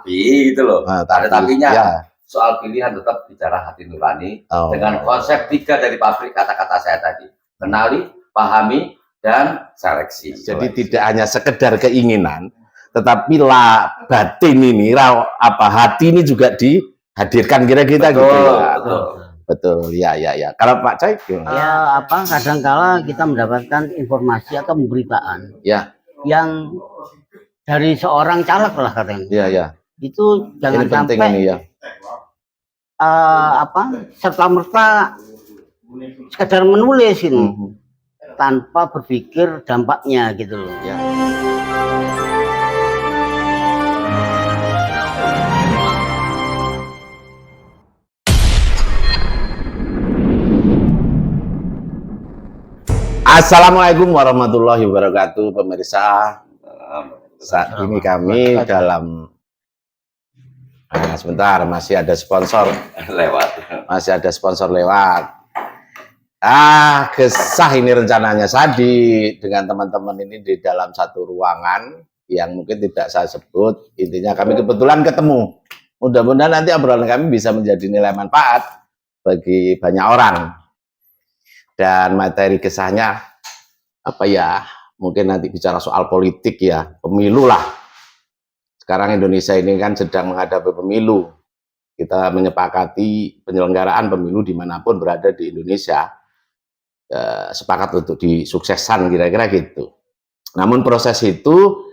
tapi gitu loh. Ada tapinya. Ya. Soal pilihan tetap bicara hati nurani dengan konsep 3 dari pabrik kata-kata saya tadi. Kenali, pahami, dan seleksi. Jadi tidak hanya sekedar keinginan, tetapi batin ini, hati ini juga dihadirkan kira-kira gitu. Betul. Ya. Kalau Pak Cai gimana? Ya, kadangkala kita mendapatkan informasi atau pemberitaan. Ya. Yang dari seorang caleg lah katanya. Ya. Itu jangan ini penting sampai ini ya. serta-merta sekedar menulis ini tanpa berpikir dampaknya gitu loh. Ya. Assalamualaikum warahmatullahi wabarakatuh, pemirsa. Saat ini kami dalam sebentar, masih ada sponsor lewat. Gesah ini rencananya dengan teman-teman ini di dalam satu ruangan yang mungkin tidak saya sebut. Intinya kami kebetulan ketemu. Mudah-mudahan nanti obrolan kami bisa menjadi nilai manfaat bagi banyak orang. Dan materi gesahnya mungkin nanti bicara soal politik ya, pemilu lah. Sekarang Indonesia ini kan sedang menghadapi pemilu. Kita menyepakati penyelenggaraan pemilu dimanapun berada di Indonesia, sepakat untuk disuksesan kira-kira gitu. Namun proses itu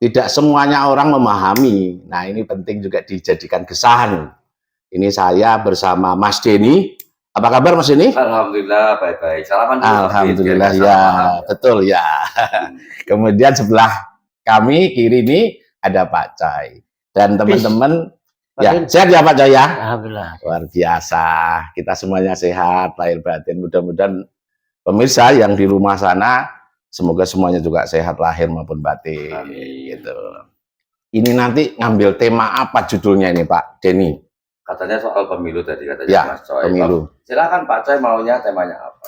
tidak semuanya orang memahami. Nah, ini penting juga dijadikan kesahan. Ini saya bersama Mas Denny. Apa kabar Mas Denny? Alhamdulillah baik-baik. Salaman dulu. Alhamdulillah ya, betul ya. Kemudian sebelah kami kiri ini ada Pak Cai dan teman-teman. Ya, sehat ya Pak Cai ya? Alhamdulillah. Luar biasa. Kita semuanya sehat, lahir batin. Mudah-mudahan pemirsa yang di rumah sana semoga semuanya juga sehat lahir maupun batin. Gitu. Ini nanti ngambil tema apa judulnya ini Pak Denny? Katanya soal pemilu tadi katanya ya, Mas Coy. Pemilu. Silakan Pak Coy maunya temanya apa?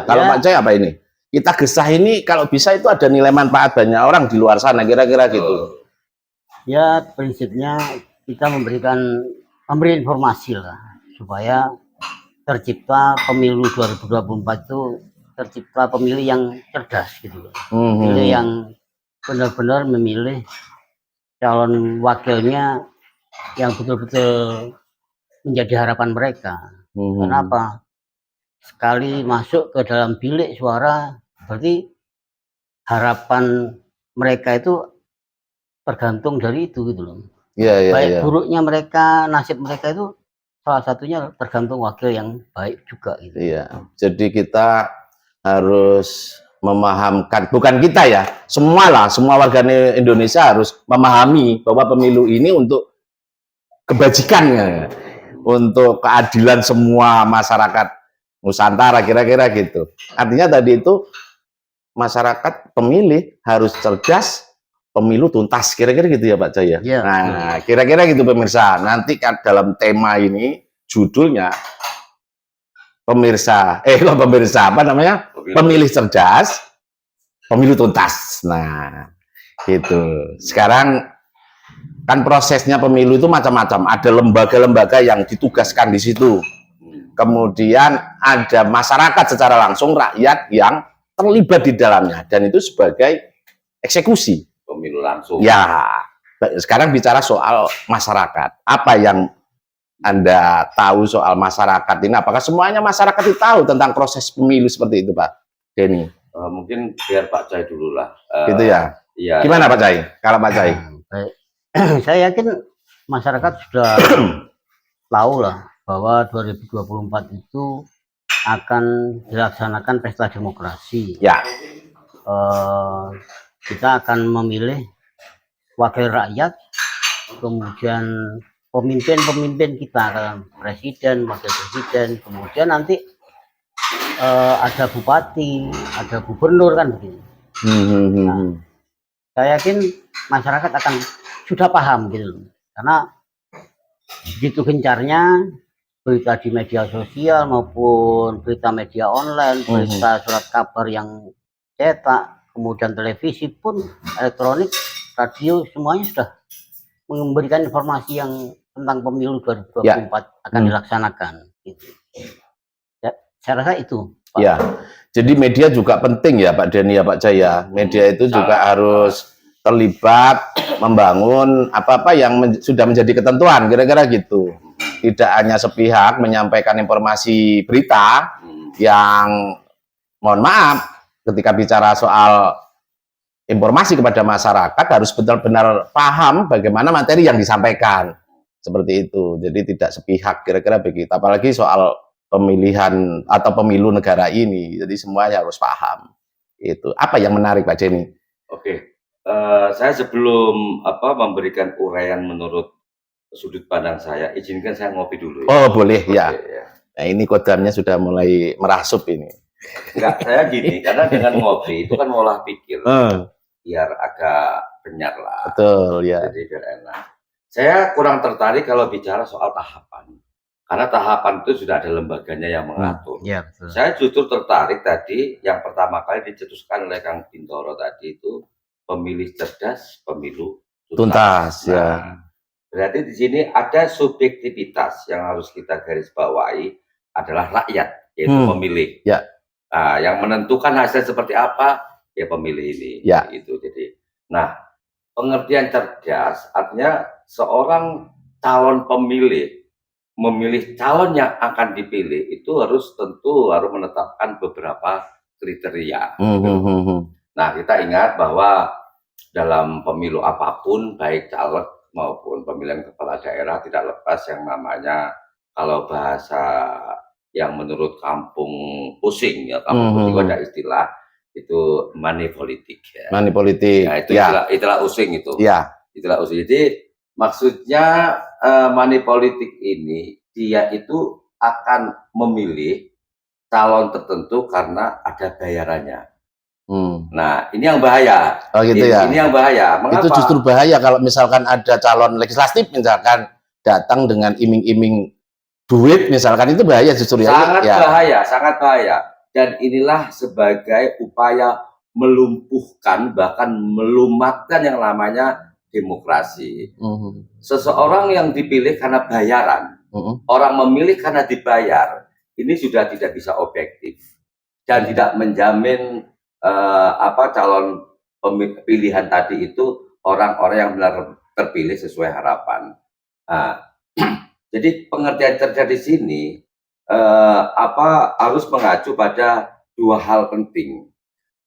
Kalau Pak Coy apa ini? Kita gesah ini kalau bisa itu ada nilai manfaat banyak orang di luar sana kira-kira gitu. Ya, prinsipnya kita memberi informasi lah supaya tercipta pemilu 2024 itu tercipta pemilih yang cerdas gitu. Pemilih yang benar-benar memilih calon wakilnya yang betul-betul menjadi harapan mereka. Kenapa? Sekali masuk ke dalam bilik suara, berarti harapan mereka itu tergantung dari itu gitu loh. Baik buruknya mereka, nasib mereka itu salah satunya tergantung wakil yang baik juga gitu. Jadi kita harus memahamkan, bukan kita ya, semua warga Indonesia harus memahami bahwa pemilu ini untuk kebajikannya, untuk keadilan semua masyarakat Nusantara kira-kira gitu. Artinya tadi itu masyarakat pemilih harus cerdas, pemilu tuntas kira-kira gitu ya Pak Jaya. Nah, kira-kira gitu pemirsa. Nanti kan dalam tema ini judulnya pemilih cerdas, pemilu tuntas. Nah, gitu. Sekarang kan prosesnya pemilu itu macam-macam. Ada lembaga-lembaga yang ditugaskan di situ. Kemudian ada masyarakat secara langsung, rakyat yang terlibat di dalamnya. Dan itu sebagai eksekusi. Pemilu langsung. Ya, sekarang bicara soal masyarakat. Apa yang Anda tahu soal masyarakat ini? Apakah semuanya masyarakat itu tahu tentang proses pemilu seperti itu Pak Denny? Mungkin biar Pak Cai dulu lah. Gitu ya? Iya. Gimana Pak Cai? Kalau Pak Cai? Saya yakin masyarakat sudah tahu lah bahwa 2024 itu akan dilaksanakan pesta demokrasi. Ya. Kita akan memilih wakil rakyat, kemudian pemimpin kita, presiden, wakil presiden, kemudian nanti ada bupati, ada gubernur kan begini. Nah, saya yakin masyarakat akan sudah paham gitu, karena begitu gencarnya berita di media sosial maupun berita media online, berita surat kabar yang cetak, kemudian televisi pun elektronik radio semuanya sudah memberikan informasi yang tentang pemilu 2024 Ya. akan dilaksanakan. Gitu. Ya, saya rasa itu. Pak. Ya, jadi media juga penting ya Pak Denny ya Pak Jaya. Media itu juga harus terlibat membangun apa-apa yang sudah menjadi ketentuan, kira-kira gitu. Tidak hanya sepihak menyampaikan informasi berita yang, mohon maaf, ketika bicara soal informasi kepada masyarakat harus benar-benar paham bagaimana materi yang disampaikan. Seperti itu. Jadi tidak sepihak, kira-kira begitu. Apalagi soal pemilihan atau pemilu negara ini. Jadi semuanya harus paham. Itu. Apa yang menarik Pak Denny? Oke. Saya sebelum memberikan uraian menurut sudut pandang saya, izinkan saya ngopi dulu. Oh boleh ya. Oke, ya. Nah ini kodamnya sudah mulai merasup ini. Enggak, saya gini, karena dengan ngopi itu kan ngolah pikir, biar agak benyar lah. Betul ya. Jadi biar enak. Saya kurang tertarik kalau bicara soal tahapan, karena tahapan itu sudah ada lembaganya yang mengatur. Ya, betul. Saya justru tertarik tadi yang pertama kali dicetuskan oleh Kang Bintoro tadi itu pemilih cerdas, pemilu Tuntas ya. Nah, berarti di sini ada subjektivitas yang harus kita garis bawahi adalah rakyat, yaitu pemilih. Ya. Nah, yang menentukan hasil seperti apa ya pemilih ini. Ya. Itu jadi. Nah, pengertian cerdas artinya seorang calon pemilih memilih calon yang akan dipilih itu harus menetapkan beberapa kriteria. Nah, kita ingat bahwa dalam pemilu apapun, baik caleg maupun pemilihan kepala daerah, tidak lepas yang namanya, kalau bahasa yang menurut kampung pusing, ya kampung pusing ada istilah, itu money politik. Ya. Money politik. Ya, itu istilah using itu. Ya. Istilah using. Jadi maksudnya money politik ini, dia itu akan memilih calon tertentu karena ada bayarannya. Nah, ini yang bahaya. Oh gitu ya. Ini yang bahaya. Mengapa? Itu justru bahaya kalau misalkan ada calon legislatif misalkan datang dengan iming-iming duit misalkan, itu bahaya justru ya. Sangat bahaya. Dan inilah sebagai upaya melumpuhkan bahkan melumatkan yang namanya demokrasi. Seseorang yang dipilih karena bayaran, orang memilih karena dibayar, ini sudah tidak bisa objektif dan tidak menjamin calon pilihan tadi itu orang-orang yang benar terpilih sesuai harapan. Jadi pengertian cerdas di sini harus mengacu pada dua hal penting.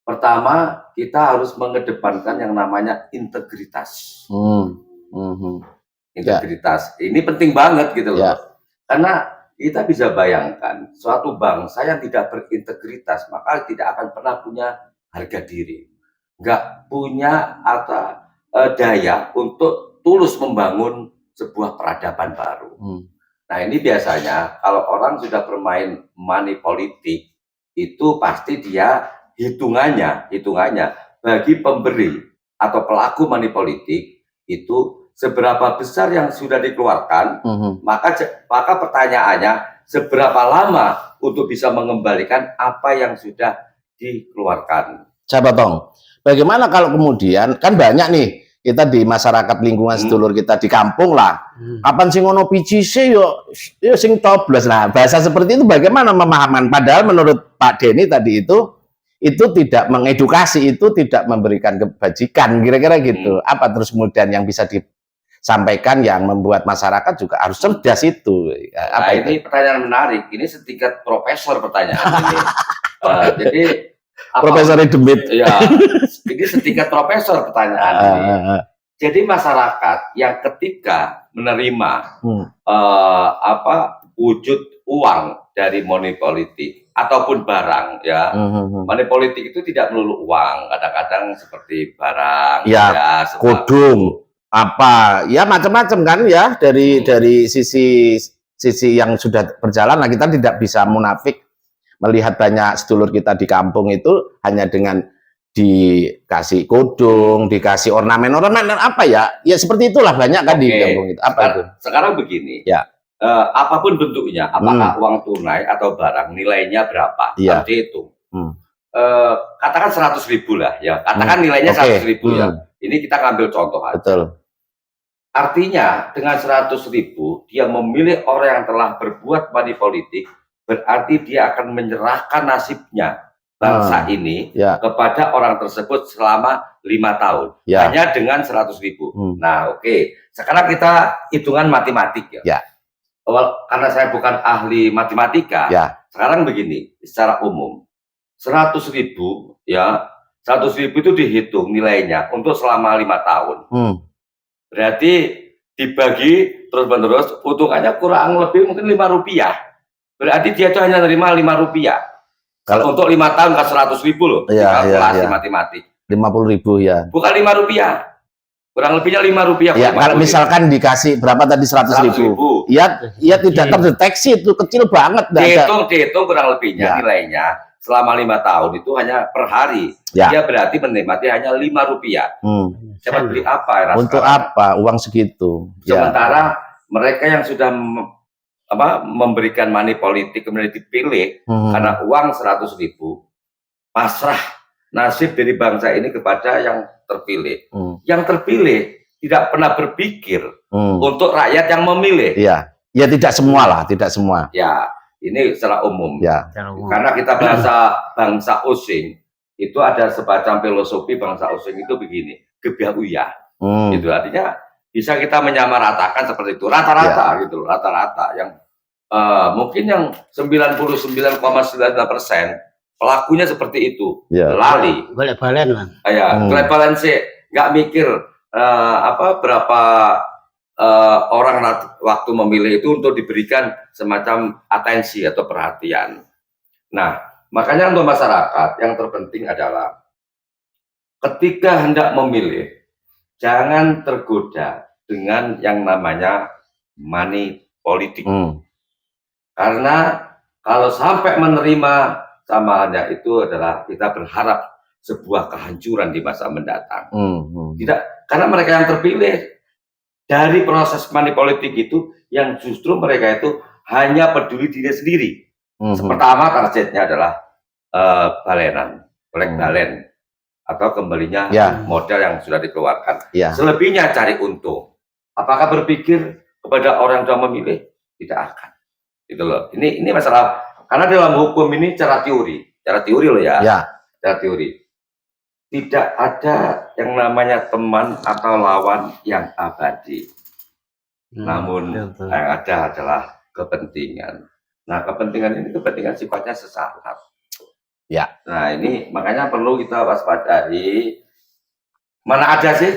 Pertama, kita harus mengedepankan yang namanya integritas. Integritas ini penting banget gitu loh. Karena kita bisa bayangkan suatu bangsa yang tidak berintegritas maka tidak akan pernah punya harga diri, nggak punya daya untuk tulus membangun sebuah peradaban baru. Nah ini biasanya kalau orang sudah bermain money politik itu pasti dia hitungannya bagi pemberi atau pelaku money politik itu seberapa besar yang sudah dikeluarkan, maka pertanyaannya seberapa lama untuk bisa mengembalikan apa yang sudah dikeluarkan. Saya potong. Bagaimana kalau kemudian kan banyak nih kita di masyarakat lingkungan sedulur kita di kampung lah. Kapan sing ngono biji sih yo sing toblos. Nah, bahasa seperti itu bagaimana memahaman? Padahal menurut Pak Denny tadi itu tidak mengedukasi, itu tidak memberikan kebajikan, kira-kira gitu. Apa terus kemudian yang bisa disampaikan yang membuat masyarakat juga harus cerdas itu? Apa nah, ini pertanyaan menarik. Ini setingkat profesor pertanyaan ini. Jadi Profesor Demit. Ya, ini setingkat profesor pertanyaan ini. Jadi masyarakat yang ketika menerima wujud uang dari money politik ataupun barang, ya, money politik itu tidak melulu uang, kadang-kadang seperti barang, ya kodung, apa, ya macam-macam kan ya dari sisi yang sudah berjalan. Nah, kita tidak bisa munafik melihat banyak sedulur kita di kampung itu hanya dengan dikasih kodung, dikasih ornamen apa ya seperti itulah banyak kan di kampung itu. Apa itu? Sekarang begini, ya, apapun bentuknya, apakah uang tunai atau barang, nilainya berapa, harus dihitung. Katakan 100.000 lah, ya, katakan nilainya 100.000 ya, Ini kita ngambil contoh aja. Betul. Artinya dengan 100.000 dia memilih orang yang telah berbuat money politik, berarti dia akan menyerahkan nasibnya bangsa ini Ya. kepada orang tersebut selama 5 tahun. Ya. Hanya dengan 100.000. Hmm. Nah, oke. Sekarang kita hitungan matematik ya. Ya. Karena saya bukan ahli matematika, Ya. sekarang begini, secara umum 100.000 ya, 100.000 itu dihitung nilainya untuk selama 5 tahun. Berarti dibagi terus-menerus, untungannya kurang lebih mungkin Rp5. Berarti dia itu hanya nerima Rp5. Kalau Untuk 5 tahun ke 100.000 loh, Iya, kalkulasi iya. matematik. 50.000 ya. Bukan Rp5. Kurang lebihnya Rp5. Ya, kalau misalkan dikasih berapa tadi 100.000, ya tidak terdeteksi, itu kecil banget. Dihitung kurang lebihnya Ya. nilainya selama 5 tahun itu hanya per hari. Ya. Dia berarti menikmati hanya Rp5. Dapat beli apa ya? Untuk apa uang segitu? Sementara mereka yang sudah memberikan money politik kemudian dipilih karena uang 100.000, pasrah nasib dari bangsa ini kepada yang terpilih. Yang terpilih tidak pernah berpikir untuk rakyat yang memilih. Iya, ya tidak semua lah, tidak semua. Ya, ini secara umum. Ya. Karena kita bangsa Osing, itu ada semacam filosofi bangsa Osing itu begini, gebiah uyah. Gitu, artinya bisa kita menyamaratakan seperti itu, rata-rata gitu, rata-rata yang mungkin yang 99,9% pelakunya seperti itu, lali, balik-balen lah. Ya, balik-balen sih, nggak mikir berapa orang waktu memilih itu untuk diberikan semacam atensi atau perhatian. Nah, makanya untuk masyarakat yang terpenting adalah ketika hendak memilih, jangan tergoda dengan yang namanya money politik. Karena kalau sampai menerima samanya itu adalah kita berharap sebuah kehancuran di masa mendatang. Tidak, karena mereka yang terpilih dari proses money politik itu yang justru mereka itu hanya peduli diri sendiri. Pertama targetnya adalah balenan, black balen, atau kembalinya modal yang sudah dikeluarkan. Selebihnya cari untung. Apakah berpikir kepada orang yang sudah memilih? Tidak akan. Gitu loh. Ini masalah, karena dalam hukum ini cara teori loh ya. Cara teori. Tidak ada yang namanya teman atau lawan yang abadi. Namun yang ada adalah kepentingan. Nah, kepentingan ini kepentingan sifatnya sesaat. Ya. Nah, ini makanya perlu kita waspadai. Mana ada sih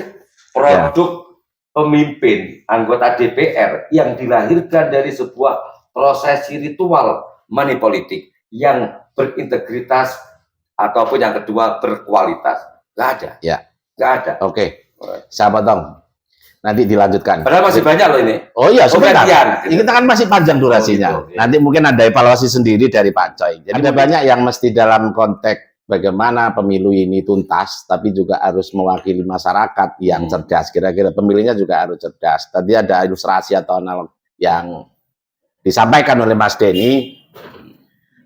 produk pemimpin anggota DPR yang dilahirkan dari sebuah prosesi ritual money politik yang berintegritas ataupun yang kedua berkualitas. Nggak ada. Ya. Nggak ada. Oke. Sahabat Tong, nanti dilanjutkan. Padahal masih banyak loh ini. Oh iya, sebentar. Gitu. Kita kan masih panjang durasinya. Gitu, Nanti mungkin ada evaluasi sendiri dari Pak Coy. Jadi ada banyak yang mesti dalam konteks bagaimana pemilu ini tuntas, tapi juga harus mewakili masyarakat yang cerdas. Kira-kira pemilihnya juga harus cerdas. Tadi ada ilustrasi atau analog yang disampaikan oleh Mas Denny.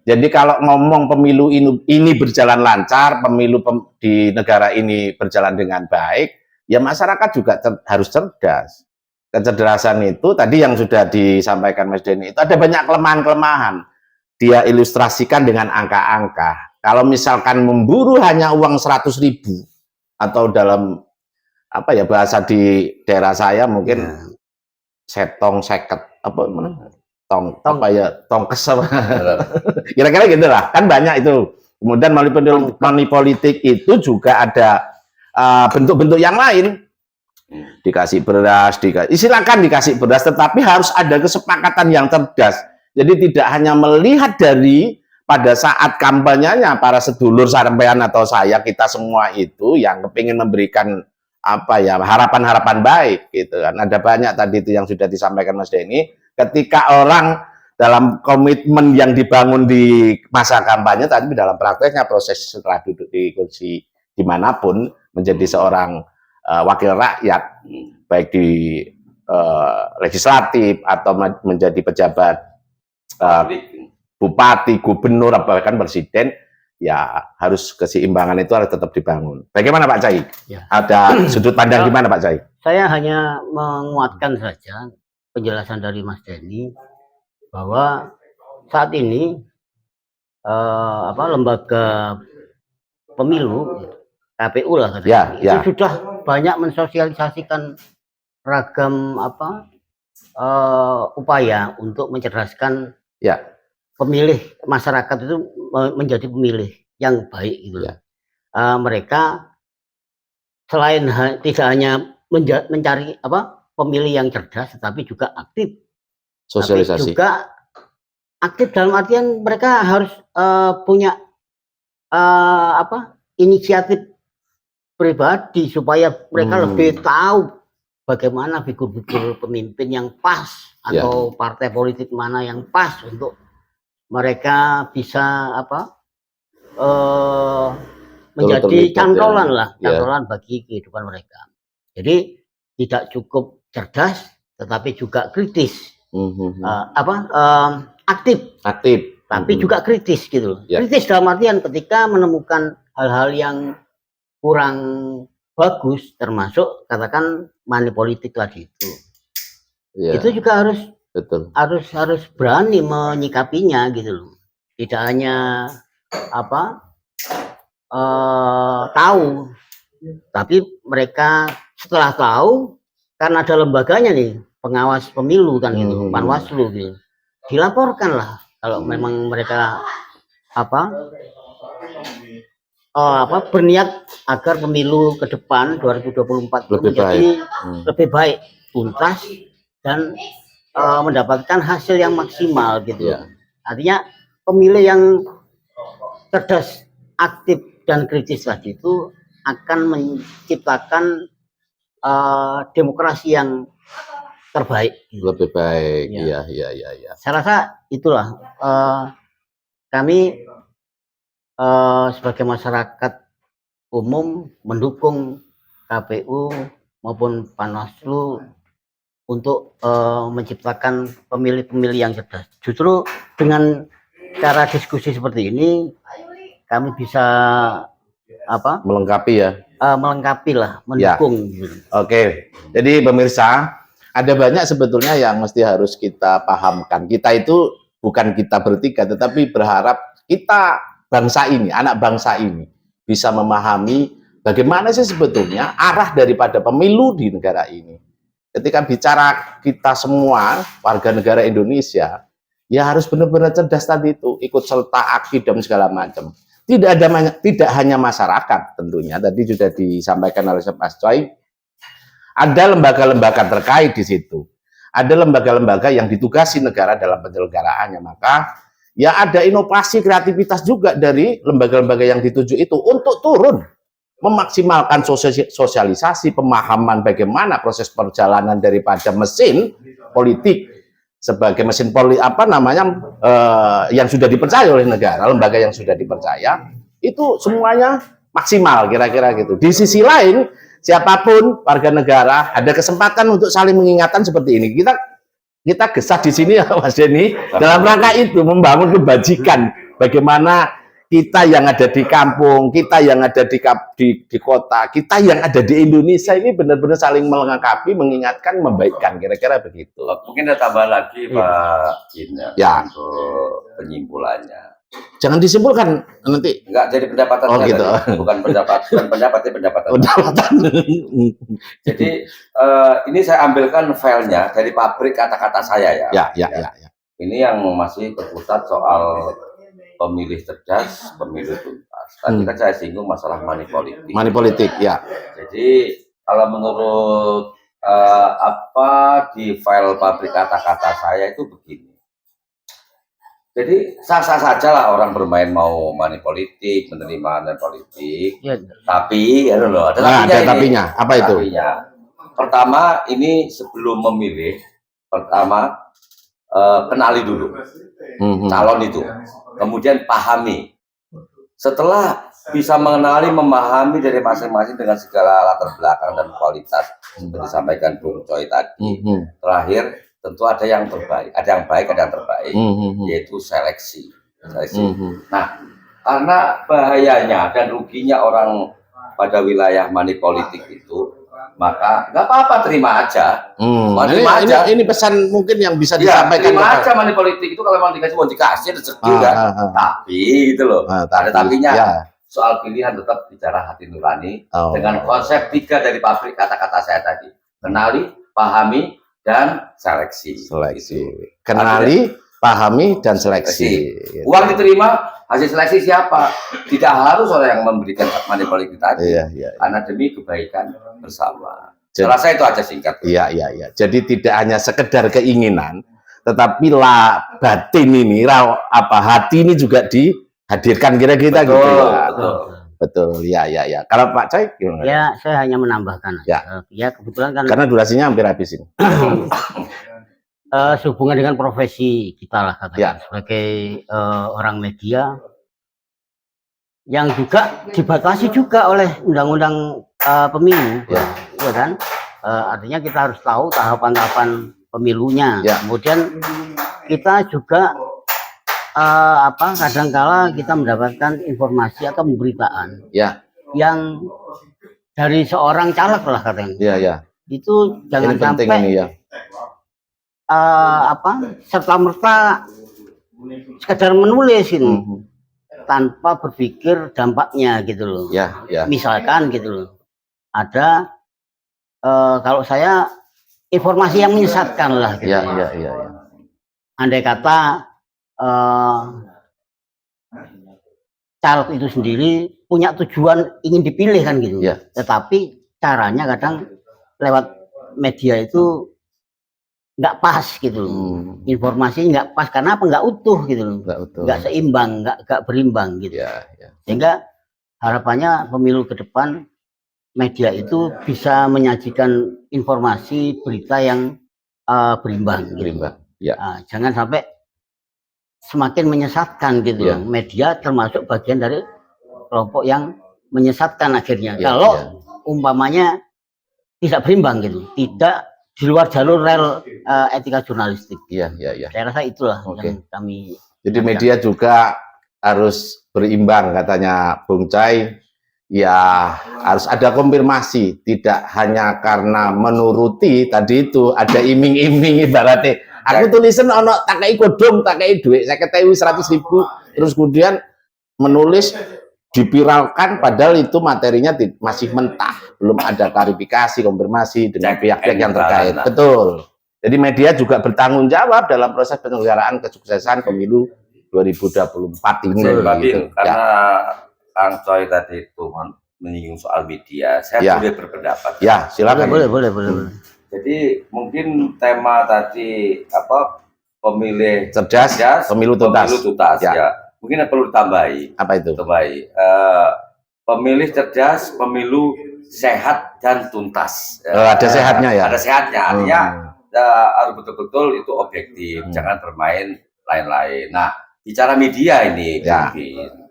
Jadi kalau ngomong pemilu ini berjalan lancar, pemilu di negara ini berjalan dengan baik, ya masyarakat juga harus cerdas. Kecerdasan itu tadi yang sudah disampaikan Mas Denny, itu ada banyak kelemahan-kelemahan. Dia ilustrasikan dengan angka-angka. Kalau misalkan memburu hanya uang 100.000 atau dalam apa ya bahasa di daerah saya mungkin setong seket tongkes kira-kira gitu lah, kan banyak itu. Kemudian money politik itu juga ada bentuk-bentuk yang lain, dikasih beras, silakan dikasih beras, tetapi harus ada kesepakatan yang cerdas. Jadi tidak hanya melihat dari pada saat kampanyenya para sedulur sampean atau saya, kita semua itu yang kepingin memberikan apa ya harapan-harapan baik gitu kan. Ada banyak tadi itu yang sudah disampaikan Mas Denny. Ketika orang dalam komitmen yang dibangun di masa kampanye, tapi dalam prakteknya proses setelah duduk di kursi dimanapun menjadi seorang wakil rakyat, baik di legislatif atau menjadi pejabat bupati, gubernur, bahkan presiden, ya harus keseimbangan itu harus tetap dibangun. Bagaimana Pak Cai? Ya. Ada sudut pandang gimana Pak Cai? Saya hanya menguatkan saja penjelasan dari Mas Denny bahwa saat ini lembaga pemilu KPU lah katanya, itu sudah banyak mensosialisasikan ragam upaya untuk mencerdaskan pemilih masyarakat itu menjadi pemilih yang baik gitu. Mereka selain tidak hanya mencari pemilih yang cerdas, tetapi juga aktif. Sosialisasi. Tapi juga aktif dalam artian mereka harus punya inisiatif pribadi supaya mereka lebih tahu bagaimana figur-figur pemimpin yang pas atau partai politik mana yang pas untuk mereka bisa menjadi cantolan bagi kehidupan mereka. Jadi tidak cukup cerdas, tetapi juga kritis, aktif, tapi juga kritis gitu. Kritis dalam artian ketika menemukan hal-hal yang kurang bagus, termasuk katakan money politik tadi itu. Itu juga harus berani menyikapinya gitu loh. Tidak hanya tahu, tapi mereka setelah tahu, karena ada lembaganya nih, pengawas pemilu kan gitu, Panwaslu gitu, dilaporkan lah kalau memang mereka berniat agar pemilu ke depan 2024 lebih baik, tuntas dan mendapatkan hasil yang maksimal gitu. Artinya pemilih yang cerdas, aktif dan kritis tadi itu akan menciptakan demokrasi yang terbaik. Lebih baik. Iya. Saya rasa itulah kami sebagai masyarakat umum mendukung KPU maupun Panwaslu untuk menciptakan pemilih-pemilih yang cerdas. Justru dengan cara diskusi seperti ini kami bisa melengkapi mendukung. Oke. Jadi pemirsa, ada banyak sebetulnya yang mesti harus kita pahamkan. Kita itu bukan kita bertiga, tetapi berharap kita bangsa ini, anak bangsa ini bisa memahami bagaimana sih sebetulnya arah daripada pemilu di negara ini. Ketika bicara kita semua warga negara Indonesia, ya harus benar-benar cerdas tadi itu, ikut serta aktif dan segala macam. Tidak hanya masyarakat tentunya, tadi sudah disampaikan oleh Mas Choi, ada lembaga-lembaga terkait di situ. Ada lembaga-lembaga yang ditugasi negara dalam penyelenggaraannya, maka ya ada inovasi kreativitas juga dari lembaga-lembaga yang dituju itu untuk turun memaksimalkan sosialisasi pemahaman bagaimana proses perjalanan daripada mesin politik sebagai mesin politik yang sudah dipercaya oleh negara, lembaga yang sudah dipercaya itu semuanya maksimal kira-kira gitu. Di sisi lain siapapun warga negara ada kesempatan untuk saling mengingatkan seperti ini. Kita gesah di sini ya Mas Denny dalam rangka itu membangun kebajikan bagaimana kita yang ada di kampung, kita yang ada di kota, kita yang ada di Indonesia ini benar-benar saling melengkapi, mengingatkan, membaikkan, kira-kira begitu. Mungkin ada tambah lagi Pak Ina untuk penyimpulannya. Jangan disimpulkan nanti. Enggak jadi pendapatan saya gitu. Bukan pendapatan. Jadi ini saya ambilkan filenya dari pabrik kata-kata saya ya. Ini yang masih berputar soal pemilih cerdas, pemilih tuntas. Tadi kan saya singgung masalah money politik. Money politik, ya. Jadi kalau menurut di file pabrik kata-kata saya itu begini. Jadi sah-sah saja lah orang bermain mau money politik, menerima money politik. Tapi ya loh, ada tapinya. Apa itu? Tapinya. Pertama ini sebelum memilih, kenali dulu calon itu. Kemudian pahami. Setelah bisa mengenali, memahami dari masing-masing dengan segala latar belakang dan kualitas seperti disampaikan Bung Choi tadi. Terakhir tentu ada yang terbaik, ada yang baik, ada yang terbaik, yaitu seleksi. Nah, Karena bahayanya dan ruginya orang pada wilayah money politik itu, maka nggak apa-apa, terima aja. Terima aja. Ini pesan mungkin yang bisa Ya, disampaikan. terima aja money politik itu, kalau memang dikasih mau dikasih rezeki kan. Tapi gitu loh. Ada tapinya. Ya. Soal pilihan tetap bicara hati nurani dengan Oh. konsep 3 dari pabrik kata-kata saya tadi. Kenali, pahami, dan seleksi. Seleksi. Kenali, pahami, dan seleksi. Uang diterima, hasil seleksi siapa? Tidak harus orang yang memberikan money politik tadi. Iya. Karena demi kebaikan bersama. Jadi- Saya rasa itu aja singkat. Iya. Jadi tidak hanya sekedar keinginan, tetapi batin ini, hati ini juga dihadirkan kira-kira gitu ya. Betul. Ya. Kalau Pak Coy gimana? Ya, saya hanya menambahkan. Ya. Ya, kebetulan kan Karena durasinya hampir habis ini. sehubungan dengan profesi kita lah Ya. katakan sebagai orang media yang juga dibatasi juga oleh undang-undang pemilu, Ya. ya kan? Artinya kita harus tahu tahapan-tahapan pemilunya. Ya. Kemudian kita juga kadangkala kita mendapatkan informasi atau pemberitaan Ya. yang dari seorang caleg lah katanya. Iya. Itu jangan Ini penting sampai ini ya. serta merta sekedar menulis ini tanpa berpikir dampaknya gitu loh. Ya. Misalkan gitu loh, ada kalau saya informasi yang menyesatkan lah gitu. Iya. Andai kata caleg itu sendiri punya tujuan ingin dipilih kan gitu. Ya. Tetapi caranya kadang lewat media itu nggak pas gitu loh. Informasinya nggak pas karena apa? Nggak utuh gitu loh. Nggak seimbang, nggak berimbang gitu. Ya. Sehingga harapannya pemilu ke depan media itu bisa menyajikan informasi berita yang berimbang. Berimbang. Ya. Jangan sampai semakin menyesatkan gitu. Ya. Media termasuk bagian dari kelompok yang menyesatkan akhirnya. Ya, Kalau umpamanya tidak berimbang gitu, tidak di luar jalur rel etika jurnalistik. Iya. Saya rasa itulah Oke. yang kami. Jadi media juga harus berimbang katanya Bung Cai. Ya harus ada konfirmasi, tidak hanya karena menuruti tadi itu ada iming-iming ibaratnya. Aku tulisan ono tak kei godong, tak kei duit, saya ketahui 100.000, terus kemudian menulis dipiralkan padahal itu materinya masih mentah, belum ada klarifikasi, konfirmasi dengan pihak-pihak yang terkait. Betul. Jadi media juga bertanggung jawab dalam proses penyelenggaraan kesuksesan pemilu 2024 ini. Gitu. Karena Kang Coy tadi itu menyinggung soal media, saya boleh berpendapat. Ya, silakan. Boleh. Jadi mungkin tema tadi pemilih cerdas, pemilu tuntas. Ya. Mungkin perlu ditambahi. Apa itu? Pemilih cerdas, pemilu sehat dan tuntas. Ada sehatnya ya. Ada sehatnya, artinya harus betul-betul itu objektif, jangan bermain lain-lain. Nah, bicara media ini, mungkin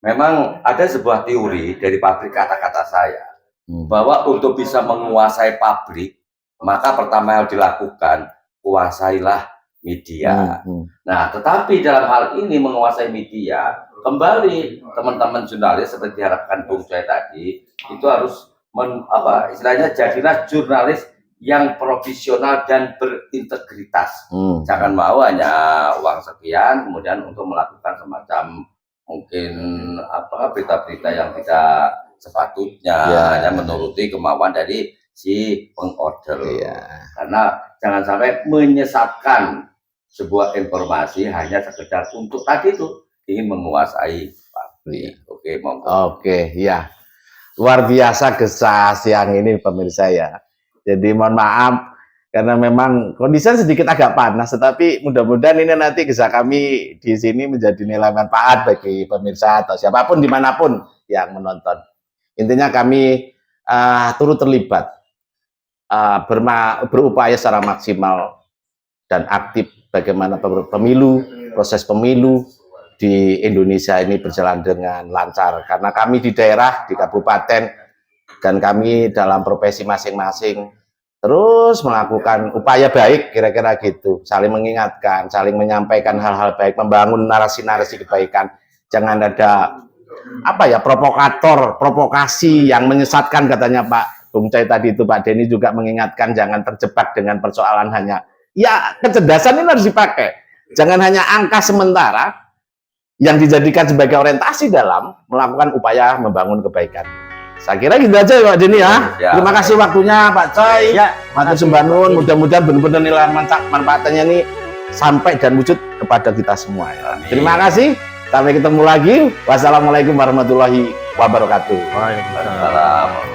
memang ada sebuah teori dari pabrik kata-kata saya bahwa untuk bisa menguasai pabrik, maka pertama yang dilakukan kuasailah media. Nah, tetapi dalam hal ini menguasai media, kembali teman-teman jurnalis seperti diharapkan Bung Coy tadi, itu harus istilahnya jadilah jurnalis yang profesional dan berintegritas. Jangan mau hanya uang sekian kemudian untuk melakukan semacam mungkin berita-berita yang tidak sepatutnya, hanya menuruti kemauan dari si pengorder. Karena jangan sampai menyesatkan sebuah informasi hanya sekedar untuk tadi itu ingin menguasai pabrik. Oke, ya. Luar biasa gesah siang ini pemirsa ya. Jadi mohon maaf karena memang kondisinya sedikit agak panas, tetapi mudah-mudahan ini nanti gesah kami di sini menjadi nilai manfaat bagi pemirsa atau siapapun dimanapun yang menonton. Intinya kami turut terlibat, berupaya secara maksimal dan aktif bagaimana proses pemilu di Indonesia ini berjalan dengan lancar. Karena kami di daerah, di kabupaten, dan kami dalam profesi masing-masing terus melakukan upaya baik, kira-kira gitu, saling mengingatkan, saling menyampaikan hal-hal baik, membangun narasi-narasi kebaikan. jangan ada apa ya, provokator, provokasi yang menyesatkan, katanya Pak Bung Coy tadi itu. Pak Denny juga mengingatkan jangan terjebak dengan persoalan hanya, ya kecerdasan ini harus dipakai, jangan hanya angka sementara yang dijadikan sebagai orientasi dalam melakukan upaya membangun kebaikan. Saya kira gitu aja ya Pak Denny ya. Ya. Terima kasih waktunya Pak Coy. Ya, Matur sembanun, mudah-mudahan benar-benar nilai manfaatnya ini sampai dan wujud kepada kita semua ya. Amin. Terima kasih. Sampai ketemu lagi. Wassalamualaikum warahmatullahi wabarakatuh. Waalaikumsalam. Waalaikumsalam.